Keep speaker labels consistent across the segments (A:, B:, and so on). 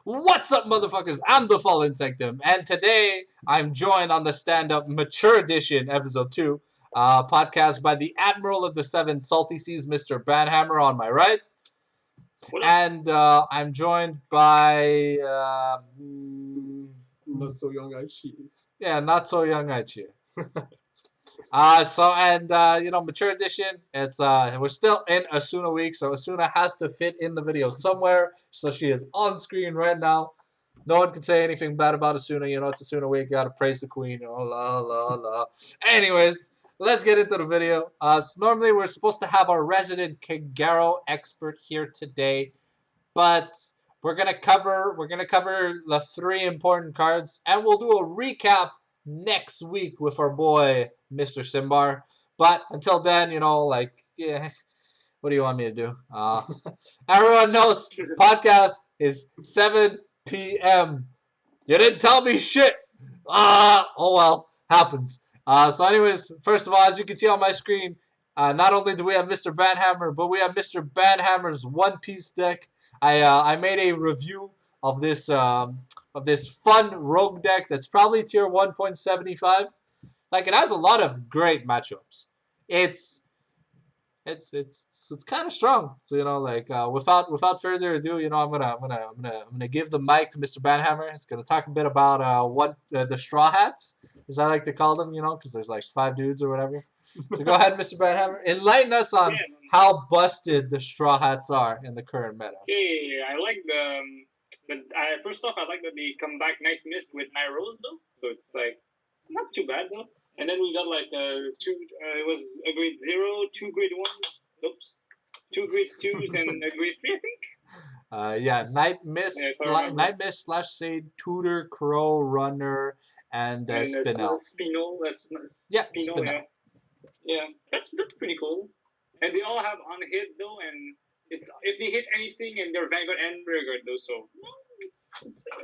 A: What's up, motherfuckers? I'm the Fallen Sanctum, and today I'm joined on the StandUP Mature Edition, Episode 2, podcast by the Admiral of the Seven Salty Seas, Mr. Banhammer, on my right. And I'm joined by...
B: not so young Aichi.
A: Yeah, not so young Aichi. Mature Edition, it's we're still in Asuna week, so Asuna has to fit in the video somewhere, so she is on screen right now. No one can say anything bad about Asuna, it's Asuna week, you gotta praise the queen, la. Anyways, let's get into the video. So normally we're supposed to have our resident Kagero expert here today, but we're gonna cover the 3 important cards, and we'll do a recap next week with our boy Mr. Simbar. But until then, what do you want me to do? Everyone knows podcast is 7 p.m. You didn't tell me shit. Oh well, happens. So anyways, first of all, as you can see on my screen, not only do we have Mr. Banhammer, but we have Mr. Banhammer's One Piece deck. I made a review of this fun rogue deck that's probably tier 1.75. Like, it has a lot of great matchups. It's kind of strong. So without further ado, I'm gonna give the mic to Mr. Banhammer. He's gonna talk a bit about the straw hats, as I like to call them. Because there's like 5 dudes or whatever. So go ahead, Mr. Banhammer. Enlighten us on how busted the straw hats are in the current meta.
C: Okay, I like first off, I like that they come back Night Mist with Nairos though, so it's like not too bad though. And then we got like it was a grade 0, 2 grade 1s, 2 grade 2s, and a grade 3, I think.
A: Night Mist slash Shade, Tutor, Crow, Runner, and Spinel.
C: Spinel.
A: Spinel.
C: Yeah, that's pretty cool. And they all have on hit though, and it's if they hit anything and they're Vanguard and Rearguard though, so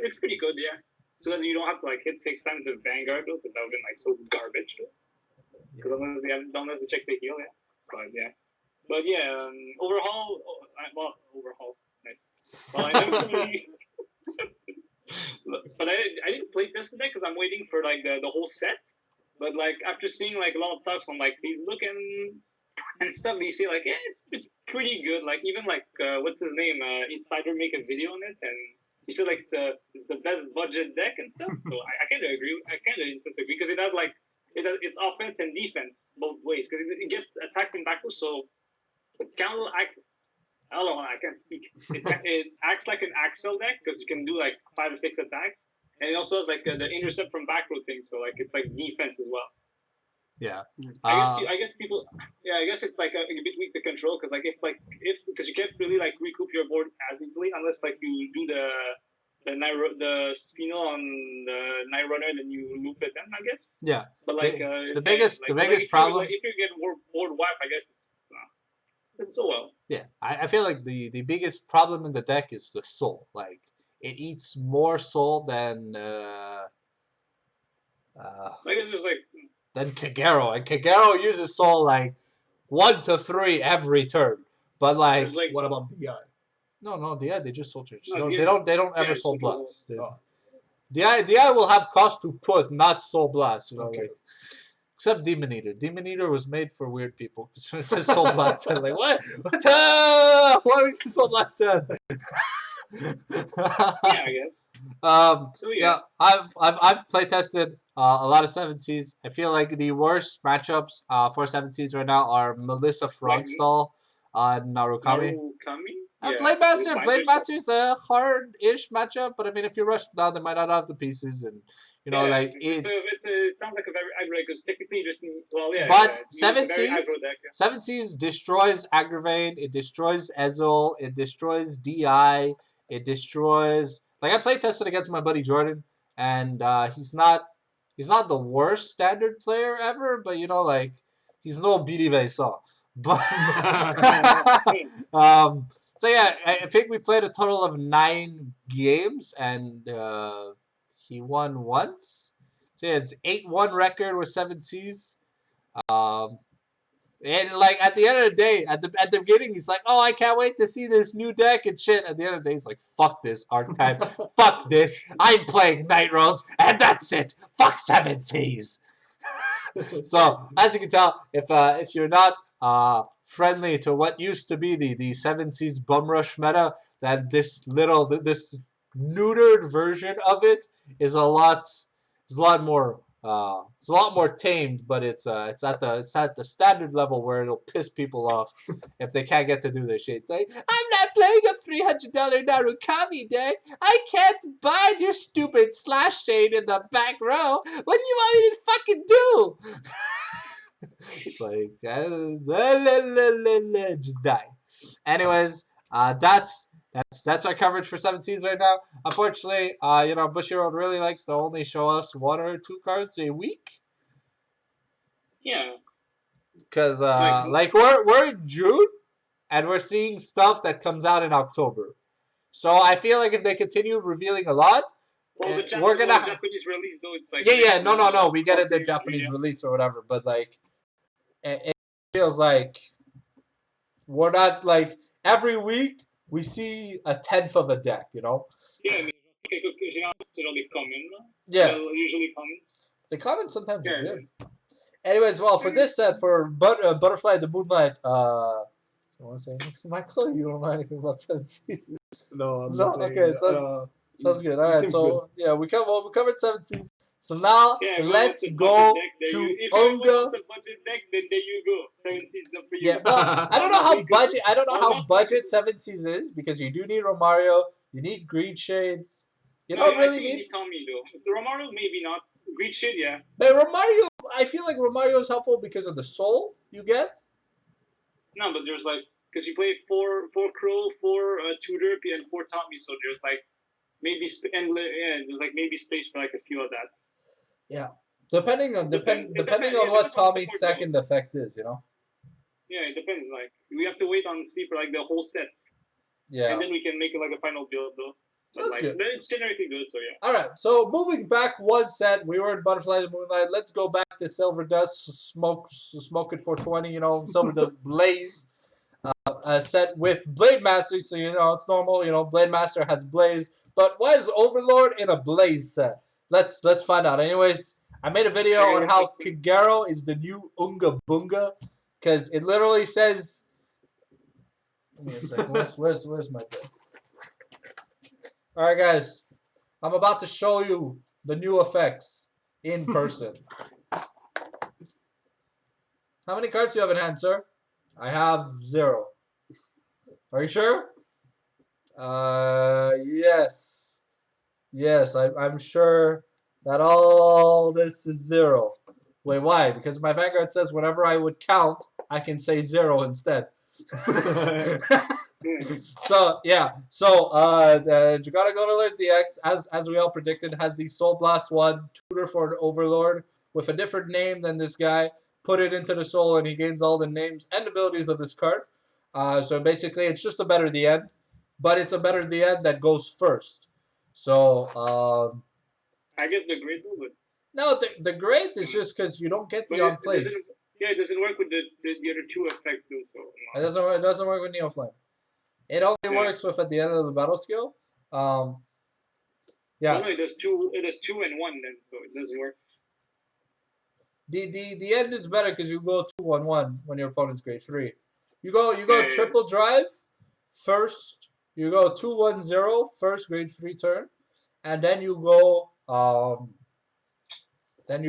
C: it's pretty good, yeah. So that you don't have to like hit 6 times with Vanguard though, because that would be like so garbage though. Because unless they check the heal, yeah. But overhaul, nice. Well, I never really, but I didn't play this today because I'm waiting for like the whole set. But like after seeing like a lot of talks on like Facebook and stuff, they say like it's pretty good. Like even like what's his name? Insider make a video on it, and he said like it's the best budget deck and stuff. So I kind of agree. I kind of agree because it has like it's offense and defense both ways because it gets attacked in backwards, so it's kind of acts. I don't know. I can't speak. It acts like an Axel deck because you can do like 5 or 6 attacks. And it also has like the intercept from back row thing, so like it's like defense as well.
A: Yeah.
C: I guess people. Yeah, I guess it's like a bit weak to control because like if because you can't really like recoup your board as easily unless like you do the Spinel on the Night Runner and then you loop it then, I guess.
A: Yeah.
C: But like
A: the biggest problem.
C: If you get board wipe, I guess it's so well.
A: Yeah, I feel like the biggest problem in the deck is the soul. Like, it eats more soul than
C: I guess there's like
A: than Kagero, and Kagero uses soul like 1 to 3 every turn. But like
B: what about DI?
A: No, DI they just soul charge.
C: No,
A: they don't ever soul blast. DI will have cost to put, not soul blast.
B: Okay.
A: Like, except Demon Eater. Demon Eater was made for weird people. It says soul blast 10. Like what? Why would you soul blast 10?
C: I guess.
A: I've play tested a lot of 7Cs. I feel like the worst matchups for 7Cs right now are Melissa Frogstall on Narukami. Blade Master is a hard-ish matchup, but I mean, if you rush down, they might not have the pieces, and
C: it sounds like a very aggro because technically just
A: But 7Cs destroys Aggravate, it destroys Ezel, it destroys DI, it destroys. Like, I play tested against my buddy Jordan, and he's not the worst standard player ever, but he's no BD Vaison. But so yeah, I think we played a total of 9 games, and he won once. So yeah, it's 8-1 record with 7Cs. And like at the end of the day, at the beginning, he's like, "Oh, I can't wait to see this new deck and shit." At the end of the day, he's like, "Fuck this archetype, fuck this. I'm playing Night Rolls, and that's it. Fuck 7 Seas." So as you can tell, if you're not friendly to what used to be the 7 Seas bum rush meta, that this neutered version of it is a lot more. It's a lot more tamed, but it's at the standard level where it'll piss people off if they can't get to do their shit. It's like, I'm not playing a $300 Narukami deck. I can't bind your stupid slash chain in the back row. What do you want me to fucking do? It's like just die. Anyways, that's our coverage for 7 Seas right now. Unfortunately, Bushiroad really likes to only show us 1 or 2 cards a week.
C: Yeah.
A: Because like we're in June, and we're seeing stuff that comes out in October. So I feel like if they continue revealing a lot,
C: Well,
A: we're gonna
C: Japanese release though. It's like
A: no. We get it the Japanese release or whatever, but like it feels like we're not like every week. We see a 10th of a deck, you know?
C: Yeah, mais les common.
A: Yeah.
C: Usually common.
A: The comments sometimes are good. Anyways, well, for this set, for Butterfly the Moonlight, you want to say anything, Michael? You don't know anything about 7 Seas?
B: No,
A: No? Okay, so sounds good. All right, so, yeah, we covered 7 Seas. So now, let's go to Unga.
C: If you want a budget deck, then there you go. 7 Seas up for you.
A: Yeah, well, I don't know how budget 7 Seas is, because you do need Romario, you need Greed Shades. You don't really need
C: Tommy though. The Romario maybe not. Greed Shade, yeah.
A: But Romario, I feel like Romario is helpful because of the soul you get.
C: No, but there's like, because you play 4 Crow, 4 Tutor, and 4 Tommy, so there's like maybe there's like maybe space for like a few of that.
A: Yeah, depending on what Tommy's second effect is, you know.
C: Yeah, it depends. Like we have to wait on see for like the whole set.
A: Yeah.
C: And then we can make it like a final build though.
A: That's
C: like,
A: good.
C: It's generally good, so yeah.
A: All right, so moving back one set, we were in Butterfly the Moonlight. Let's go back to Silverdust, smoke it for 20. You know, Silverdust Blaze. A set with Blade Master, so you know it's normal. You know, Blade Master has Blaze, but why is Overlord in a Blaze set? Let's find out. Anyways, I made a video on how Kagero is the new Unga Bunga, because it literally says. Give me a second. Where's my bit? All right, guys, I'm about to show you the new effects in person. How many cards do you have in hand, sir? I have 0. Are you sure? Yes. Yes, I'm sure that all this is 0. Wait, why? Because my Vanguard says whenever I would count, I can say 0 instead. So yeah, so the Dragonic Overlord DX, as we all predicted, has the Soul Blast 1 tutor for an Overlord with a different name than this guy. Put it into the soul, and he gains all the names and abilities of this card. So basically, it's just a better the end, but it's a better the end that goes first. So
C: I guess the great one would.
A: No, the great is just because you don't get beyond place.
C: Yeah, it doesn't work with the other 2 effects though. So
A: no. It doesn't work with Neoflame. It only works with at the end of the battle skill. Yeah.
C: No, it does 2 and 1 then, so it doesn't work.
A: The end is better because you go 2-1-1 when your opponent's grade 3. You go triple drive first. You go 2-1-0 first grade 3 turn, and then you go 2-1-1 and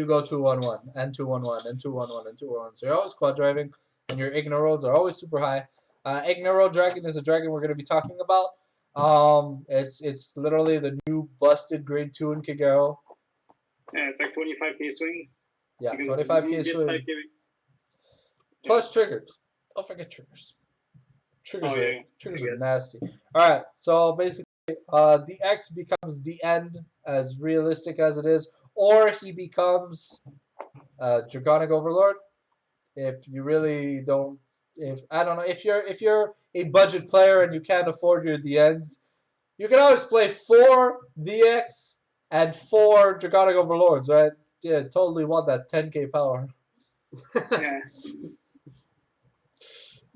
A: 2-1-1 and 2-1-1 and 2-1-1. So you're always quad driving, and your Ignore rolls are always super high. Ignore Roll Dragon is a dragon we're going to be talking about. It's literally the new busted grade 2 in Kagero.
C: Yeah, it's like 25k swings.
A: Yeah, 25k swing. Plus triggers. Don't forget triggers. Triggers are nasty. Alright, so basically the X becomes the end, as realistic as it is, or he becomes Dragonic Overlord. If you really don't, if you're a budget player and you can't afford your DNs, you can always play 4 VX and 4 Dragonic Overlords, right? Yeah, totally want that 10k power.
C: Yeah.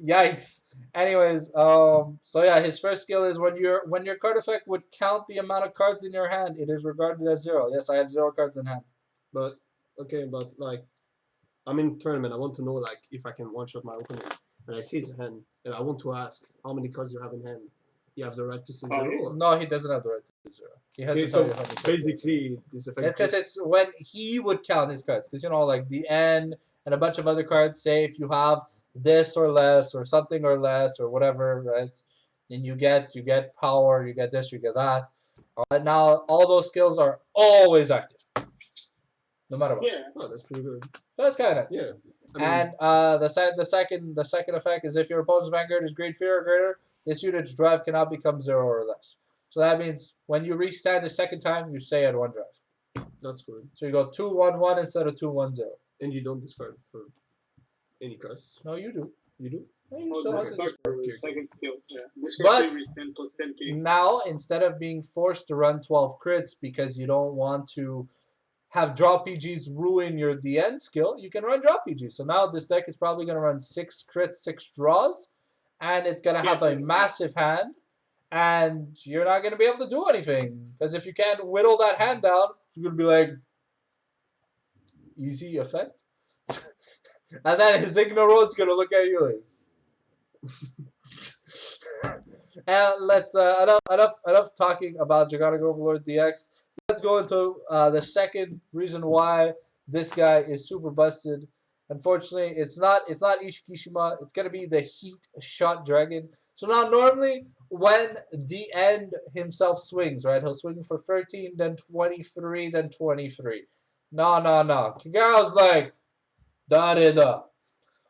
A: Yikes. Anyways, so yeah, his first skill is when your card effect would count the amount of cards in your hand, it is regarded as 0. Yes, I have 0 cards in hand.
B: But okay, but like I'm in tournament. I want to know like if I can one shot my opponent, and I see his hand, and I want to ask how many cards you have in hand. You have the right to say 0. Or?
A: No, he doesn't have the right to do 0. He has
B: Okay,
A: to tell
B: so
A: you how many cards.
B: basically this effect.
A: It's because it's when he would count his cards. Because like the N and a bunch of other cards say if you have this or less or something or less or whatever, right? And you get power, you get this, you get that. Now all those skills are always active, no matter what.
C: Yeah.
B: Oh, that's pretty good.
A: That's kind of
B: Yeah. I mean,
A: and the second effect is if your opponent's Vanguard is grade 3 or greater, this unit's drive cannot become 0 or less. So that means when you restand the second time, you stay at 1 drive.
B: that's good.
A: So you go 2-1-1 instead of 2-1-0.
B: And you don't discard for any cards.
A: No, you do.
B: You do.
A: No, you
C: Oh,
A: still have to
C: discard
A: discard.
C: for second skill. Yeah. Discard
A: But-
C: 3 restand plus 10k.
A: Now, instead of being forced to run 12 crits because you don't want to have draw PGs ruin your DN skill, you can run draw PGs. So now this deck is probably going to run 6 crits, 6 draws, and it's going to have a massive hand, and you're not going to be able to do anything. Because if you can't whittle that hand down, you're going to be like, easy effect. And then his Ignorod's going to look at you like... And let's enough talking about Gigantic Overlord DX. Let's go into the second reason why this guy is super busted. Unfortunately, it's not Ishikishima. It's gonna be the Heat Shot Dragon. So now normally when the end himself swings, right? He'll swing for 13, then 23, then 23. No. Kagaro's like, da-da-da.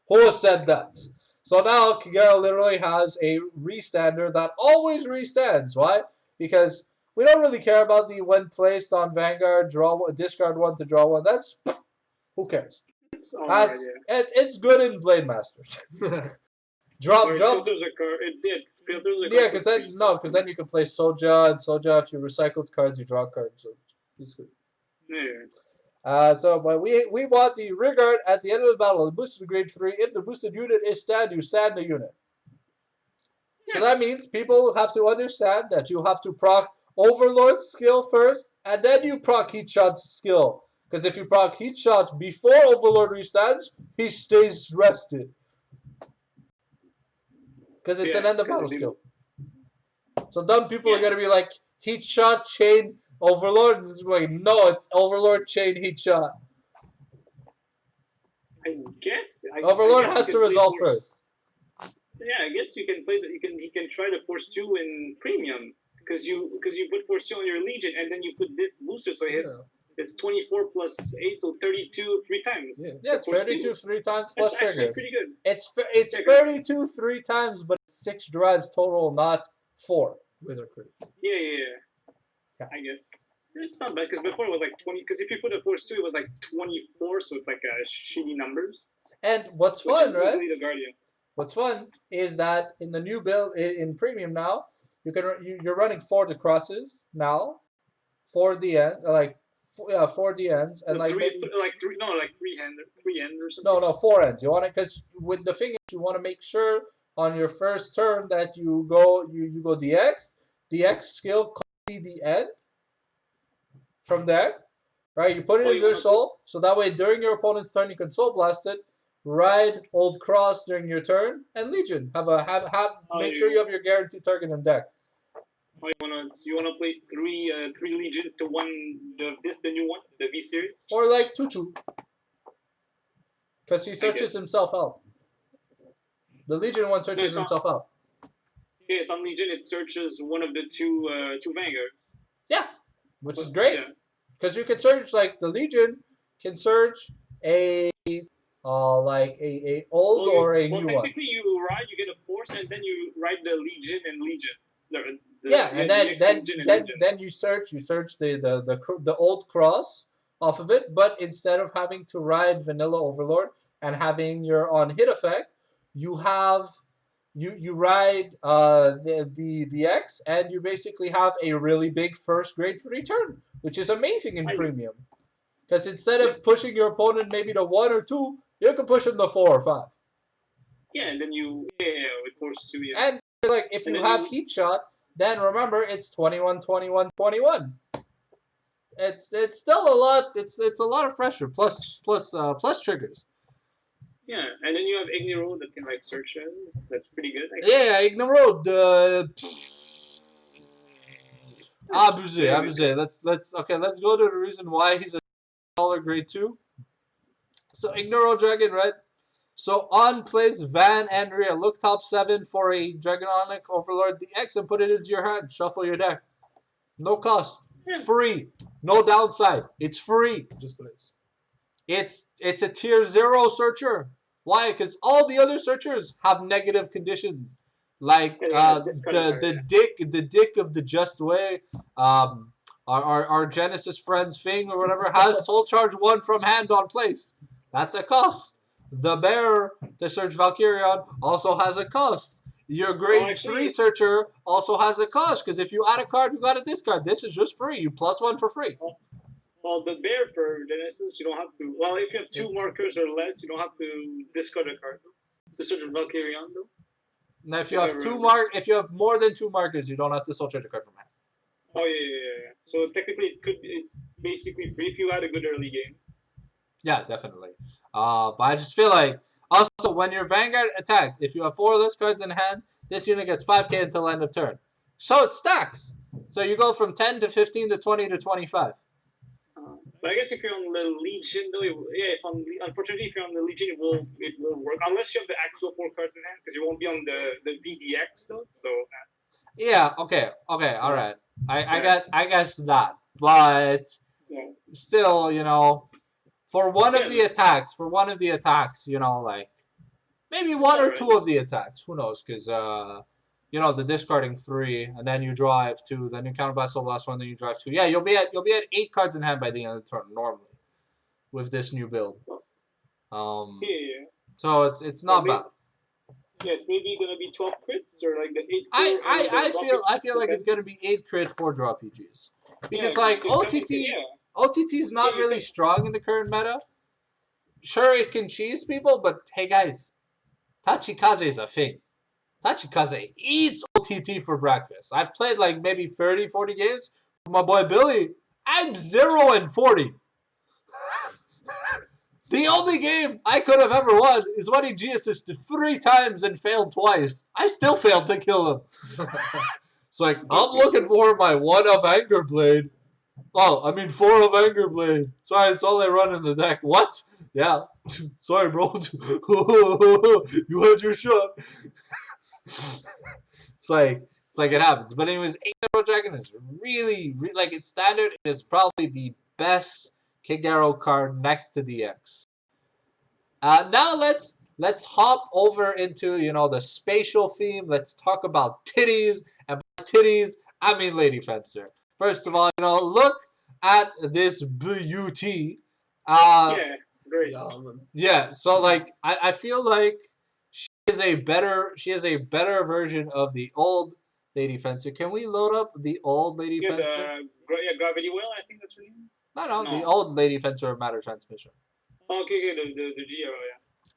A: Who said that? So now Kagero literally has a restander that always restands. Why? Because we don't really care about the when placed on Vanguard, discard 1 to draw 1. That's who cares? It's good in Blade Masters. drop.
C: Filters a card. It did. Filters a card.
A: Yeah, because then you can play Soja, and Soja, if you recycled cards, you draw cards. So it's good.
C: Yeah.
A: But we want the Rigard at the end of the battle, the boosted grade 3. If the boosted unit is stand, you stand the unit. So that means people have to understand that you have to proc Overlord skill first, and then you proc Heat Shot skill. Because if you proc Heat Shot before Overlord restands, he stays rested. Because it's an end of battle skill. So dumb people are going to be like, Heat Shot, chain, Overlord. Like, no, it's Overlord, chain, Heat Shot.
C: I guess.
A: Overlord has to resolve first.
C: Yeah, I guess you can play. He can try to force 2 in premium because you put force 2 on your Legion and then you put this booster, so it's 24 plus 8, so 32 3 times.
A: Yeah, it's 32 3 times plus
C: That's
A: triggers.
C: pretty good.
A: It's 32 3 times, but it's 6 drives total, not 4.
B: With a crit.
C: Yeah. I guess it's not bad because before it was like 20. Because if you put a force 2, it was like 24, so it's like shitty numbers.
A: And what's fun, right?
C: The Guardian.
A: What's fun is that in the new build in premium now, you're running 4 the crosses now, 4 the end, 4 the ends, and like
C: 3
A: maybe
C: three end or something.
A: no 4 ends. You want it because with the thing is you want to make sure on your first turn that you go DX skill copy the end from there, right? You put it in your soul, so that way during your opponent's turn you can soul blast it. Ride Old Cross during your turn, and Legion. Make sure you have your guaranteed target in deck.
C: Oh, you wanna play three Legions to the new one, the V series?
A: Or like 2/2. Because he searches himself out. The Legion one searches himself out.
C: Yeah, it's on Legion, it searches one of the two Vanguard.
A: Yeah. Which is great. Because you can search the Legion can search a old or a new one.
C: Technically, you get a force, and then you ride the Legion and Legion.
A: Then you search the old cross off of it, but instead of having to ride Vanilla Overlord and having your on hit effect, you ride the X, and you basically have a really big first grade 3 turn, which is amazing in premium. Because instead of pushing your opponent maybe to 1 or 2, you can push him to 4 or 5.
C: Yeah, and then you with force 2, yeah.
A: And like if
C: And
A: you
C: then
A: have heat shot, then remember it's 21, 21, 21. It's still a lot. It's a lot of pressure plus triggers.
C: Yeah, and then you have Igniro that can like search it. That's pretty good.
A: Yeah, ignore abusé,
C: Very
A: abusé. Let's go to the reason why he's a dollar grade 2. So Ignoro Dragon, right? So on plays Van Andrea. Look top 7 for a Dragonic Overlord DX and put it into your hand. Shuffle your deck. No cost. It's free. No downside. It's free.
B: Just plays.
A: It's a tier 0 searcher. Why? Because all the other searchers have negative conditions. Like the dick of the Just Way, our Genesis friends thing or whatever has Soul Charge 1 from hand on place. That's a cost. The bear to search Valkyrion also has a cost. Your grade 3 searcher also has a cost because if you add a card, you got to discard. This is just free. You +1 for free.
C: Well, the bear for Genesis, you don't have to. Well, if you have 2 markers or less, you don't have to discard a card to search Valkyrion though.
A: Now, if you have more than 2 markers, you don't have to soul charge a card from hand.
C: Oh yeah. So technically, it's basically free if you had a good early game.
A: Yeah, definitely. But I just feel like also when your Vanguard attacks, if you have 4 of those cards in hand, this unit gets 5k until end of turn. So it stacks. So you go from 10 to 15 to 20 to 25.
C: But I guess if you're on the Legion, though, unfortunately, if you're on the Legion, it will work unless you have the actual 4 cards in hand, because you won't be on the VDX though. So.
A: Yeah. Okay. All right. I guess that, but still, you know, for one of the attacks, you know, like maybe 1 or 2 of the attacks. Who knows? Because you know, the discarding 3, and then you drive 2, then you counterblast the last 1, then you drive 2. Yeah, you'll be at 8 cards in hand by the end of the turn normally, with this new build. So it's not bad.
C: Yeah, it's maybe gonna be 12 crits or like the 8.
A: I feel like it's gonna be 8 crit 4-draw PGs because like OTT is not really strong in the current meta. Sure, it can cheese people, but hey guys, Tachikaze is a thing. Tachikaze eats OTT for breakfast. I've played like maybe 30, 40 games with my boy Billy. I'm 0 and 40. The only game I could have ever won is when he G-assisted 3 times and failed twice. I still failed to kill him. It's like, I'm looking for my 1 of Anger Blade. Oh, I mean 4 of Anger Blade. Sorry, it's all I run in the deck. What? Yeah. Sorry, bro. You had your shot. It's like it happens. But anyways, Ignaro Dragon is really like its standard. It is probably the best King Arrow card next to DX. Now let's hop over into, you know, the spatial theme. Let's talk about titties, and by titties I mean Lady Fencer. First of all, you know, look at this beauty.
C: Yeah, great.
A: Yeah, so like I feel like she is a better version of the old Lady Fencer. Can we load up the old Lady Fencer?
C: Gravity Wheel, I think that's her name.
A: No, the old Lady Fencer of Matter Transmission.
C: Okay, the Geo,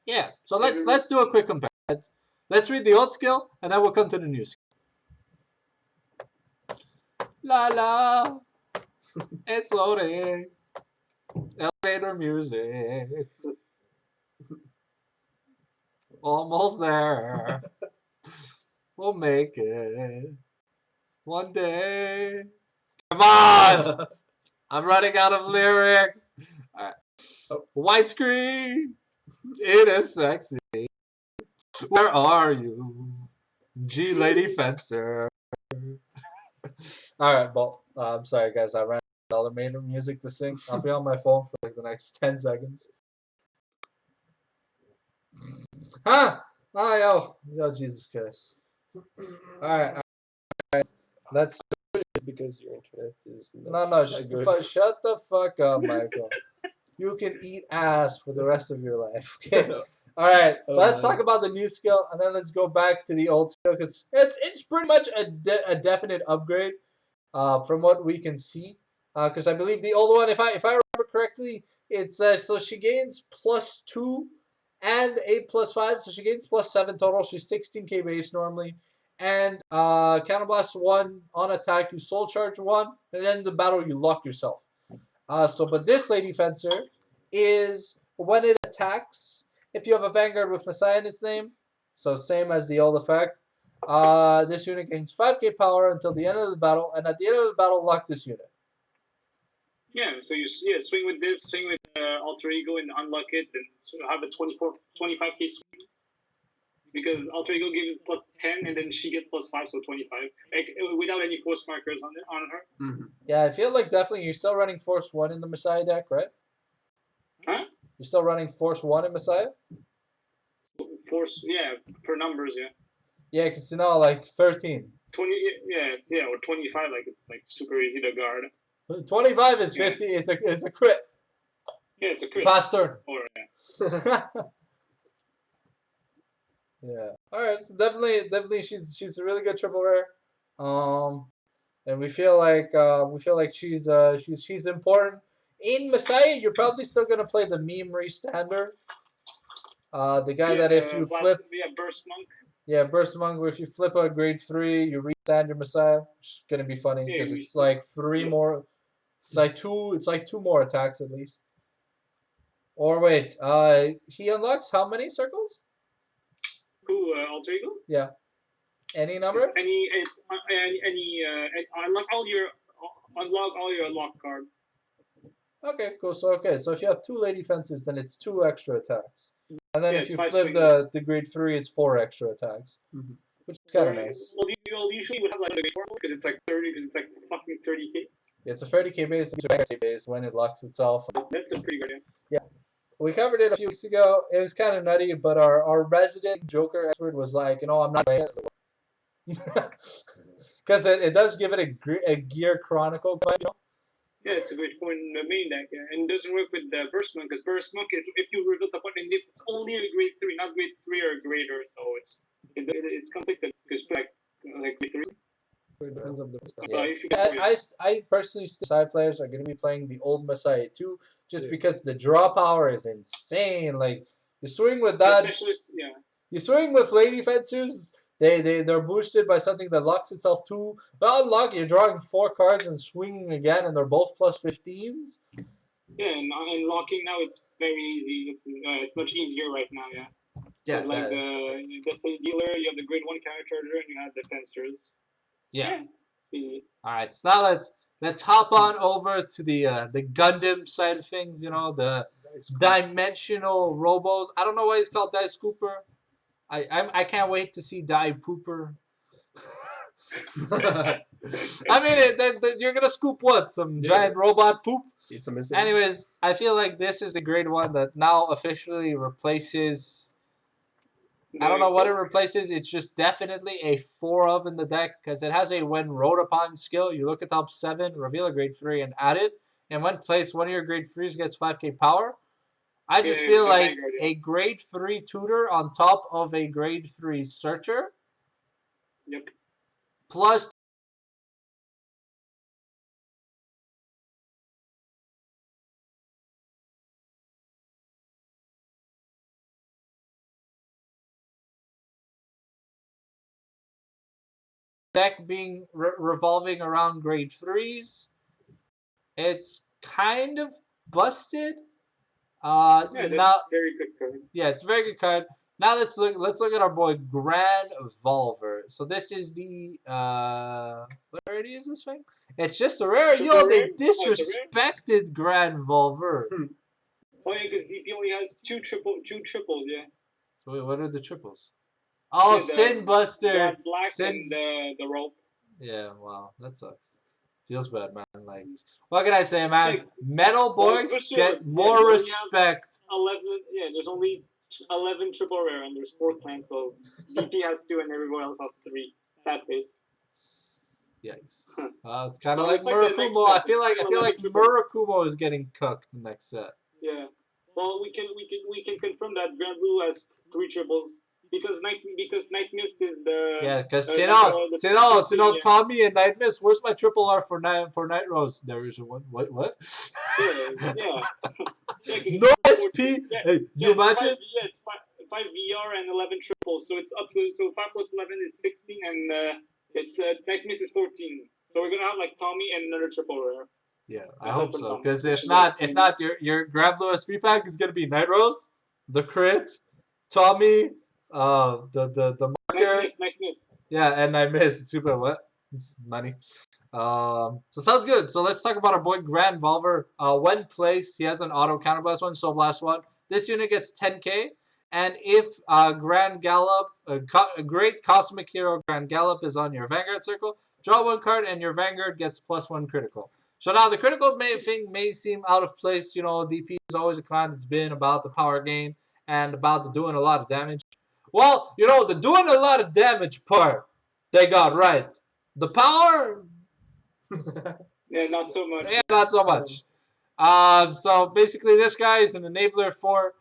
C: yeah.
A: Yeah, so let's do a quick comparison. Let's read the old skill, and then we'll come to the new skill. La la, it's loading. Elevator music. Almost there. We'll make it. One day. Come on! I'm running out of lyrics. Alright. Widescreen. It is sexy. Where are you? G Lady Fencer. Alright, well, I'm sorry guys, I ran out of all the main music to sing. I'll be on my phone for like the next 10 seconds. Huh? Oh, yo, Jesus Christ. Alright, let's.
B: Because your internet is
A: shut the fuck up, Michael. You can eat ass for the rest of your life. Okay. All right. So let's talk about the new skill, and then let's go back to the old skill because it's pretty much a definite upgrade from what we can see. Because I believe the old one, if I remember correctly, it's so she gains +2, and 8+5, so she gains +7 total. She's 16k base normally. And Counterblast 1 on attack, you soul charge 1, and then in the battle you lock yourself. But this Lady Fencer is when it attacks, if you have a Vanguard with Messiah in its name, so same as the old effect, this unit gains 5k power until the end of the battle, and at the end of the battle, lock this unit.
C: Yeah, so you swing with this, swing with Alter Ego and unlock it, and so have a 25k swing. Because Alter Ego gives +10, and then she gets +5, so 25. Like, without any force markers on her.
B: Mm-hmm.
A: Yeah, I feel like definitely you're still running Force 1 in the Messiah deck, right?
C: Huh?
A: You're still running Force 1 in Messiah?
C: Force, yeah, per numbers, yeah.
A: Yeah, because you know, like 13.
C: 20, yeah, or 25, like it's like super easy to guard.
A: 25 is 50, is a crit.
C: Yeah, it's a crit.
A: Fast turn.
C: Or, yeah.
A: Yeah. All right. So definitely, she's a really good triple rare. And we feel like she's important. In Messiah, you're probably still gonna play the meme restander. The guy that if you flip.
C: Yeah, Burst Monk.
A: Yeah, Burst Monk. If you flip a grade 3, you restand your Messiah. Which is gonna be funny because it's like 3 more. It's like two more attacks at least. Or wait, he unlocks how many circles?
C: Who, Alter Ego?
A: Yeah. Any number?
C: It's unlock all your lock card.
A: Okay, cool. So if you have 2 Lady Fences, then it's 2 extra attacks. And then if you flip the grade 3, it's 4 extra attacks.
B: Mm-hmm.
A: Which is kind of nice.
C: Well, you usually would have like a 4 because it's like 30, because it's like fucking 30k.
A: Yeah, it's a 30k base, it's a 30k base when it locks itself.
C: That's a pretty good idea.
A: Yeah. We covered it a few weeks ago. It was kind of nutty, but our resident Joker expert was like, I'm not playing it. Because it does give it a Gear Chronicle,
C: Yeah, it's a good point in the main deck, yeah. And it doesn't work with the Burst Monk, because Burst Monk is if you reveal the button, it's only a grade 3, not grade 3 or greater, so it's conflicted, because like grade 3.
B: It depends on the person.
A: Yeah. I personally, side players are going to be playing the old Messiah too, just because the draw power is insane. Like, you swing with that. You swing with Lady Fencers, they're boosted by something that locks itself too. But unlock, you're drawing 4 cards and swinging again, and they're both +15s.
C: Yeah, and locking now it's very easy. It's much easier right now, yeah.
A: Yeah.
C: But like the same dealer, you have the grade 1 counter charger, and you have the fencers.
A: Yeah.
C: Easy.
A: All right. So now let's hop on over to the Gundam side of things. The dimensional robos. I don't know why he's called Dice Cooper. I can't wait to see Die Pooper. I mean, you're gonna scoop what? Some giant robot poop?
B: It's amazing.
A: Anyways, I feel like this is the grade 1 that now officially replaces. I don't know what it replaces. It's just definitely a 4 of in the deck because it has a when rolled upon skill. You look at top 7, reveal a grade 3, and add it. And when placed, one of your grade 3s gets 5k power. I just feel like a grade 3 tutor on top of a grade 3 searcher.
C: Yep.
A: Plus. Deck being revolving around grade 3s. It's kind of busted.
C: Yeah, that's very good card.
A: Yeah, it's a very good card. Now let's look at our boy Grand Volver. So this is the what rarity is this thing? It's just a rare. Yo, they disrespected Grand Volver.
C: Oh yeah, because DP only has two triples, yeah.
A: So wait, what are the triples? Oh, Sin Buster.
C: Black and the rope.
A: Yeah, wow, that sucks. Feels bad, man. Like, what can I say, man? Metal Borgs get more respect.
C: 11, yeah, there's only 11 triple rare, and there's 4 clans, so DP has 2, and everyone else has 3. Sad face.
A: Yikes. It's kind of like Murakumo. I feel like Murakumo is getting cucked the next set.
C: Yeah. Well, we can confirm that Grand Blue has 3 triples. because Night Mist is the
A: Yeah, because
C: the,
A: you know,
C: yeah.
A: Tommy and Night Mist. Where's my triple R for Night Rose? There is one. What?
C: Yeah. Yeah, because
A: No
C: it's
A: SP.
C: yeah,
A: Hey,
C: yeah,
A: you
C: it's
A: imagine?
C: it's five VR and 11 triple. So it's up to 5 plus 11 is 16, and it's Night Mist is 14. So we're gonna have like Tommy and another triple rare.
A: Yeah, I
C: Aside
A: hope
C: from
A: so.
C: Tommy,
A: Because
C: which
A: if
C: is
A: not,
C: like,
A: your Grand Blue SP pack is gonna be Night Rose, the crit, Tommy, the marker.
C: Night Mist.
A: Yeah, and I missed super what money. So sounds good. So let's talk about our boy Grand Volver. When placed, he has an auto counterblast one, soul blast one. This unit gets 10k, and if Grand Gallop, a great cosmic hero Grand Gallop is on your Vanguard circle, draw one card, and your Vanguard gets +1 critical. So now the critical thing may seem out of place. You know, DP is always a clan that's been about the power gain and about the doing a lot of damage. Well, you know, the doing a lot of damage part, they got right. The power,
C: Yeah, not so much.
A: yeah, not so much. So basically, this guy is an enabler for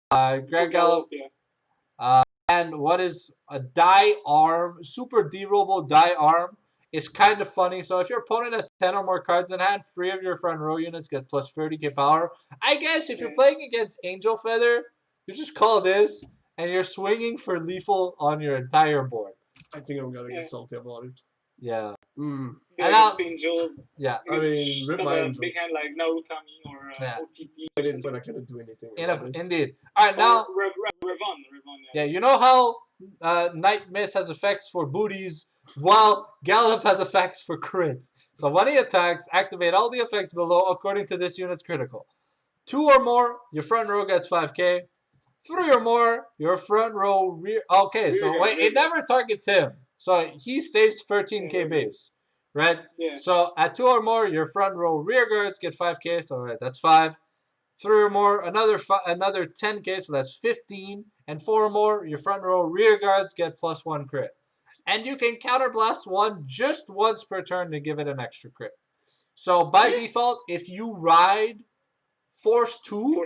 A: Grand Gallop.
C: Yeah.
A: And what is a die arm, super derobable die arm, is kind of funny. So if your opponent has 10 or more cards in hand, 3 of your front row units get plus 30k power. I guess if you're playing against Angel Feather, you just call this, and you're swinging for lethal on your entire board.
B: I think I'm gonna get salty about it.
A: Yeah.
B: Mm.
C: Yeah,
A: And
C: against Angels.
A: Yeah.
B: I mean, rip
C: some
B: my
C: big
B: Angels.
C: hand like Narukami or
A: Yeah.
C: OTT.
B: It is when I cannot do anything. about this.
A: Indeed. All right, now.
C: Revon,
A: Yeah, you know how Night Mist has effects for booties, while Gallop has effects for crits. So when he attacks, activate all the effects below according to this unit's critical. 2 or more, your front row gets 5k. 3 or more, your front row rear. Okay, so wait, it never targets him. So he stays 13k base, right?
C: Yeah.
A: So at 2 or more, your front row rear guards get 5k. So right, that's 5. 3 or more, another 10k. So that's 15. And 4 or more, your front row rear guards get +1 crit. And you can counterblast one just once per turn to give it an extra crit. So by default, if you ride Force 2,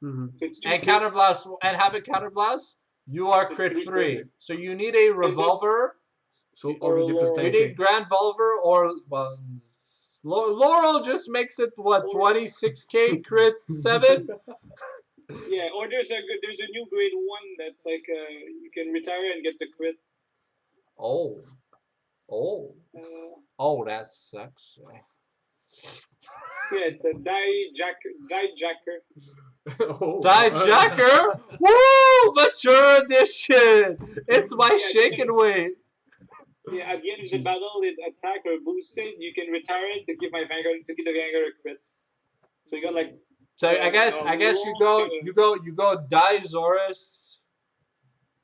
B: Mm-hmm.
A: and counterblast and have it counterblast, you are crit free. So you need a revolver.
B: So already plus 10k.
A: You need Grand Volver or Laurel just makes it what 26k crit 7.
C: Yeah, or there's a new grade 1 that's like you can retire and get the crit.
A: Oh, that sucks.
C: Yeah, it's a die jacker.
A: Die Jacker? Woo! Mature edition! It's my shake and weight.
C: Yeah, at the end of the battle, it attack or boosted, you can retire it to give the Vanguard a crit. So you got like.
A: So I guess you go Die Zorus,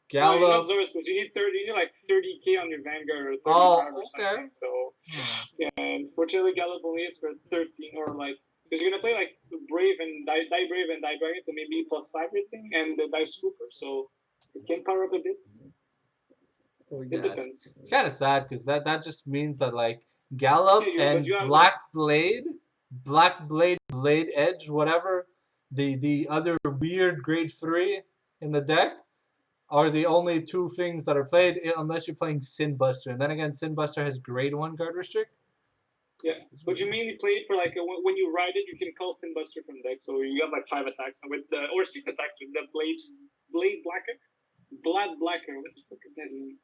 A: Gallop.
C: No, not Zorus, because you need 30k on your Vanguard or 35 or something. So yeah, unfortunately Gallop only hits for 13 or like. Because you're gonna play like Brave and Die Brave and Die Dragon to maybe +5 everything and the Die Scooper, so it can power up a bit.
A: It depends. It's kind of sad because that just means that like Gallop and Black Blade Blade Edge, whatever the other weird grade 3 in the deck are the only 2 things that are played unless you're playing Sin Buster, and then again Sin Buster has grade 1 card restrict.
C: Yeah, but you mainly play it for like when you ride it, you can call Sin Buster from deck, so you got like 5 attacks with the or 6 attacks with the Blade Blacker, Blood Blacker. What the fuck is that mean?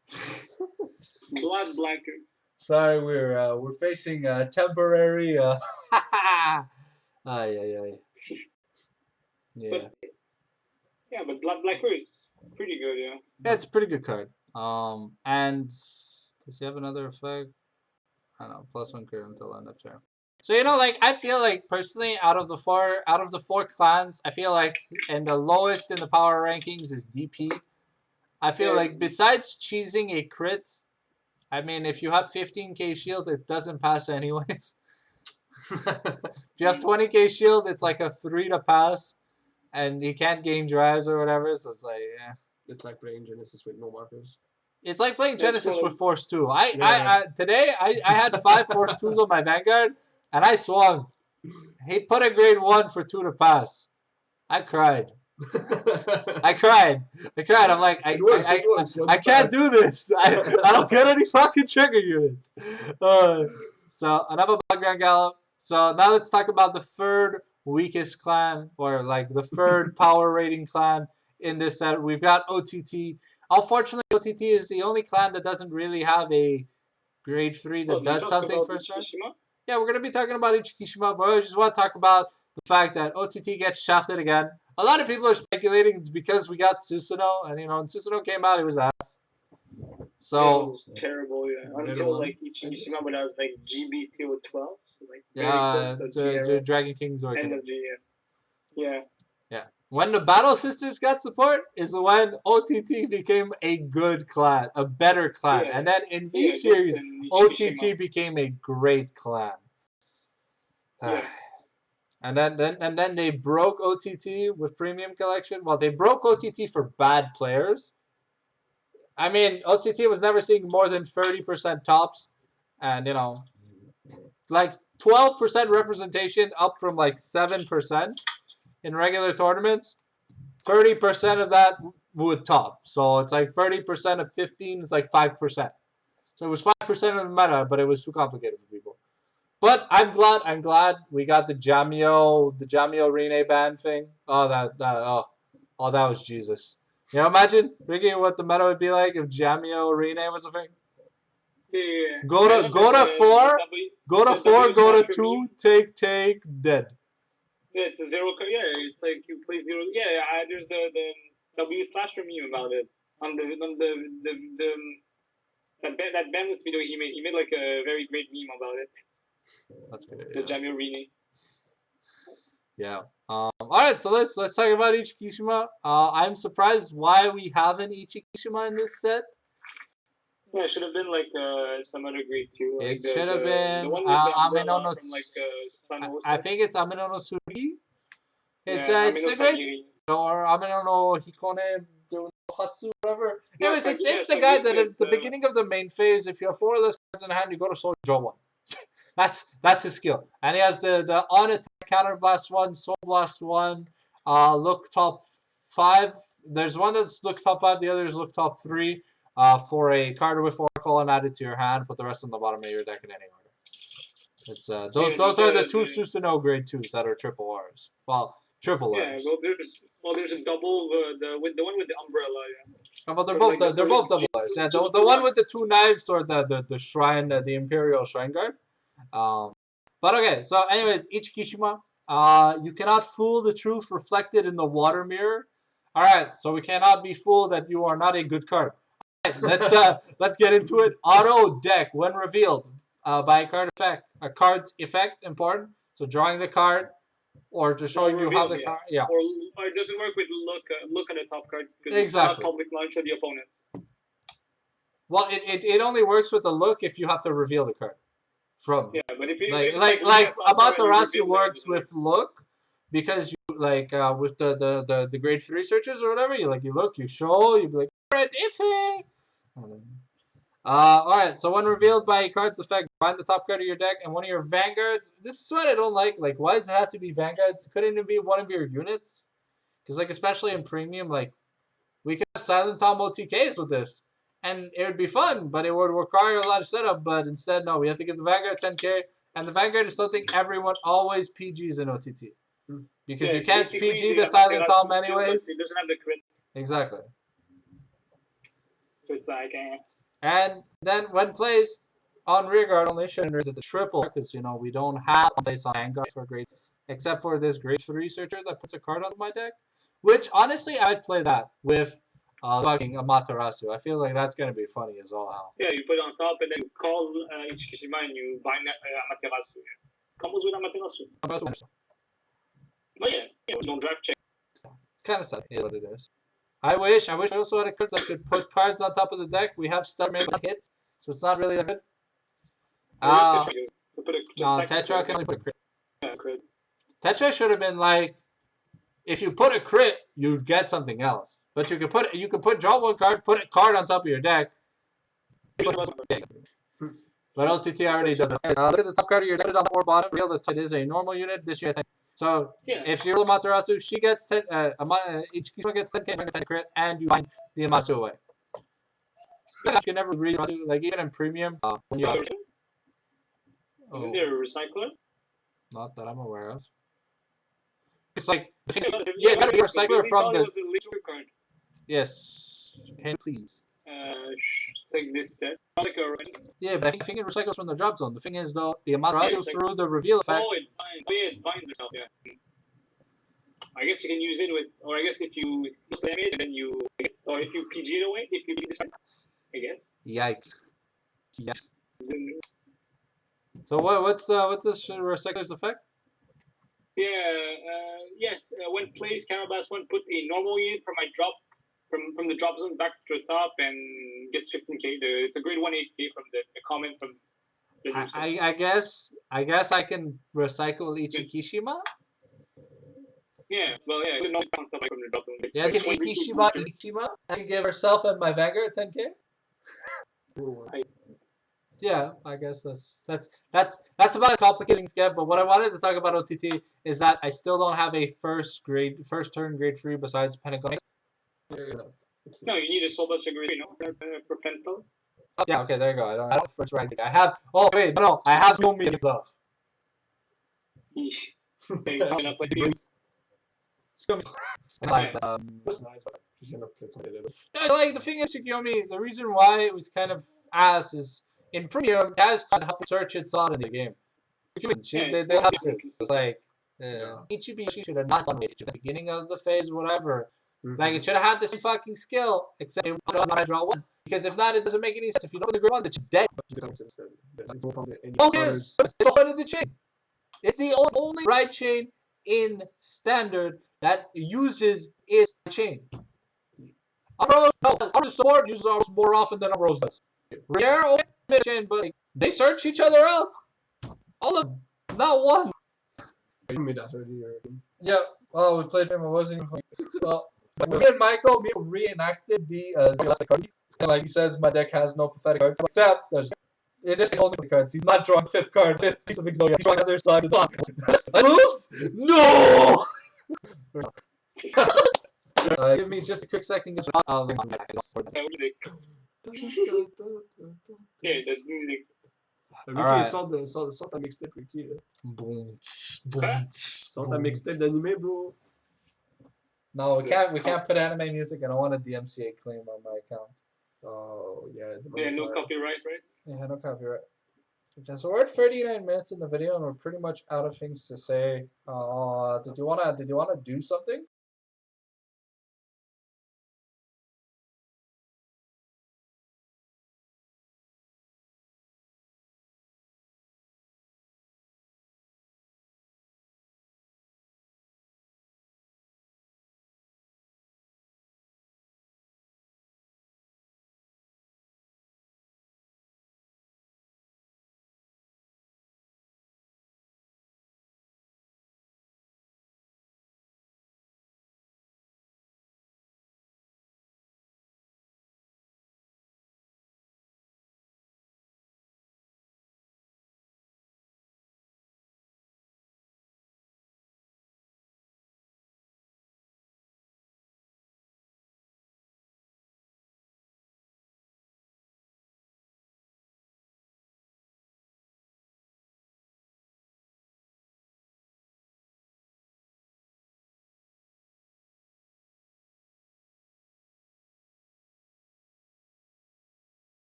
C: Blood Blacker.
A: Sorry, we're facing temporary. Yeah.
C: But Blood Blacker is pretty good. Yeah.
A: Yeah, it's a pretty good card. And does he have another effect? I don't know, +1 crit until end of turn. So you know, like I feel like personally, out of the four clans, I feel like and the lowest in the power rankings is DP. I feel like besides cheesing a crit, I mean, if you have 15k shield, it doesn't pass anyways. If you have 20k shield, it's like a 3 to pass, and you can't gain drives or whatever. So it's like, yeah.
B: It's like playing Genesis with no markers.
A: It's like playing Genesis with Force 2. Today I had 5 Force 2s on my Vanguard, and I swung. He put a grade 1 for 2 to pass. I cried. I cried. I'm like,
B: It works. It works.
A: I can't do this. I don't get any fucking trigger units. So enough about Grand Gallop. So now let's talk about the third weakest clan, or like the third power rating clan in this set. We've got OTT. Unfortunately, OTT is the only clan that doesn't really have a grade 3 that does something for us. Yeah, we're gonna be talking about Ichikishima, but I just want to talk about the fact that OTT gets shafted again. A lot of people are speculating it's because we got Susanoo, and when Susanoo came out, it was ass. So
C: yeah, it was terrible, yeah. Until like Ichikishima, when I was like GBT or 12, so, like
A: the Dragon Kings or
C: end of the year. Yeah.
A: Yeah. When the Battle Sisters got support is when OTT became a good clan, a better clan, and then in V series, OTT became a great clan.
C: Yeah.
A: And then they broke OTT with Premium Collection. Well, they broke OTT for bad players. I mean, OTT was never seeing more than 30% tops. And, like 12% representation up from like 7% in regular tournaments. 30% of that would top. So it's like 30% of 15 is like 5%. So it was 5% of the meta, but it was too complicated for people. But I'm glad we got the Jamio Rene ban thing. Oh, that was Jesus. Imagine thinking what the meta would be like if Jamio Rene was a thing.
C: Yeah.
A: Go to 4, go to 2, take, dead.
C: Yeah, it's a 0. Yeah, it's like you play 0. Yeah, there's the W slasher meme about it on that bandless video he made. He made like a very great meme about it.
A: That's good.
C: The Jamio Rene.
A: Yeah. All right, so let's talk about Ichikishima. I'm surprised why we haven't Ichikishima in this set.
C: Yeah, it should have been like some other grade 2. Like
A: it should have been
C: Ameno no
A: I think it's Ameno no Suri. It's
C: a
A: great, or Ameno no Hikone Hatsu, whatever. Anyways, it's the guy that at the beginning of the main phase, if you have 4 or less cards in hand, you go to Soul Draw 1. That's his skill. And he has the on attack counter blast 1, soul blast 1, look top 5. There's one that's look top 5, the other is look top 3. For a card with Oracle and added to your hand, put the rest on the bottom of your deck in any order. It's those are the 2 Susanoo grade 2s that are triple R's. Well, triple R's.
C: Yeah, there's a double the one with the umbrella. Yeah.
A: Well, they're both double R's. Yeah, the one with the 2 knives or the shrine, the Imperial Shrine Guard. But okay, so anyways, Ichikishima, you cannot fool the truth reflected in the water mirror. All right, so we cannot be fooled that you are not a good card. Let's get into it. Auto deck when revealed by a card effect. A card's effect important. So drawing the card or just showing you how the card. Yeah.
C: Or it doesn't work with look at the top card because
A: exactly.
C: It's not public launch of the opponent.
A: Well, it only works with the look if you have to reveal the card from.
C: Yeah, but if you
A: like Amaterasu works with look because you with the grade 3 searches or whatever. You look, you show, you be like. Iffy. Alright, so when revealed by a card's effect, find the top card of your deck and one of your vanguards. This is what I don't like. Like, why does it have to be vanguards? Couldn't it be one of your units? Because, especially in premium, we could have Silent Tom OTKs with this. And it would be fun, but it would require a lot of setup. But instead, no, we have to give the vanguard 10k. And the vanguard is something everyone always PGs in OTT. Because you can't PG the Silent Tom anyways.
C: It doesn't have the crit.
A: Exactly.
C: So it's like,
A: And then when placed on rearguard only, shouldn't the triple because we don't have a place on vanguard for grade, except for this grade 3 searcher that puts a card on my deck. Which honestly, I'd play that with fucking Amaterasu. I feel like that's gonna be funny as well.
C: Yeah, you put it on top and then you call Ichikishima and you bind Amaterasu. Combos with Amaterasu. But yeah, you don't draft check.
A: It's kind of sad. Yeah, what it is. I wish I also had a card that could put cards on top of the deck. We have Stellar Mail hits, so it's not really that good. No, Tetra can only put a crit.
C: Yeah, crit.
A: Tetra should have been like, if you put a crit, you'd get something else. But you could draw 1 card, put a card on top of your deck. But OTT already does it. Look at the top card of your deck on the bottom. Real the it is a normal unit. This unit So
C: Yeah.
A: if you roll Amaterasu, she gets 10. Each Kishima gets 10k, gets 10 crit, and you find the Amasu away. You can never read Amasu, like even in premium. When you have,
C: Isn't there a recycler?
A: not that I'm aware of. It's like
C: Yeah,
A: it's gotta be a recycler from the.
C: was a legendary card.
A: Yes, can you please?
C: It's like this set. Like a
A: Yeah, but I think it recycles from the drop zone. The thing is though, the Amaterasu
C: it's like-
A: through the reveal effect.
C: oh, it binds. Oh, yeah, it binds itself. Yeah. I guess you can use it with, or I guess if you slam it and then you, I guess, or if you PG it away, if you PG this one, I guess.
A: Yikes! Yes.
C: Then,
A: So what's this recycler's effect?
C: yeah. Yes. When plays Cannibals one, put a normal unit from my drop, from the drop zone back to the top and gets 15k. It's a grade 1 8k from the comment from. The user.
A: I guess I can recycle Ichikishima.
C: Yeah, well, yeah, it not count up from the drop zone. It's
A: Yeah, I can
C: 22
A: Ikishima
C: boosters.
A: Ikishima. I can give herself and my Vanguard 10k. Yeah, I guess that's about as complicating skip. But what I wanted to talk about OTT is that I still don't have a first turn grade 3 besides Pinnacle.
C: No, you need a soul buster grade, for Pentel.
A: Oh, yeah, okay, there you go. I don't have first rank. I have. Oh wait, no, I have no mediums off. Like,
B: That's nice, but you cannot play competitive.
A: yeah, like the thing is, Tsukiyomi, the reason why it was kind of ass is in premium, it has kind of helped search its on in the game. They have to. It's like Ichibi should have not done it at the beginning of the phase, whatever. Like it should have had the same fucking skill, except it was not draw one. Because if not, it doesn't make any sense. If you don't the grade one, it's just dead. Oh yes, it's the point of the chain. It's the only right chain in standard that uses its chain. Our sword uses ours more often than Rose does. Rare okay, chain, but like, they search each other out. All of them, not one.
B: You made that earlier.
A: Yeah. Oh, we played him. I wasn't even. Well, me and Michael, reenacted the card. And like he says, my deck has no pathetic cards. Except there's it is only cards. He's not drawing fifth piece of Exodia. He's drawing the other side of the top. I lose? No! Give me just a quick second.
C: Music. Yeah, that's music.
B: Ricky, sort the mixtape, Ricky.
A: Boom.
B: Sort the mixtape d'anime, bro.
A: No, we can't put anime music. I don't want a DMCA claim on my account.
B: Oh, yeah.
C: Yeah, no copyright, right?
A: Yeah, no copyright. Okay, so we're at 39 minutes in the video, and we're pretty much out of things to say. Did you wanna do something?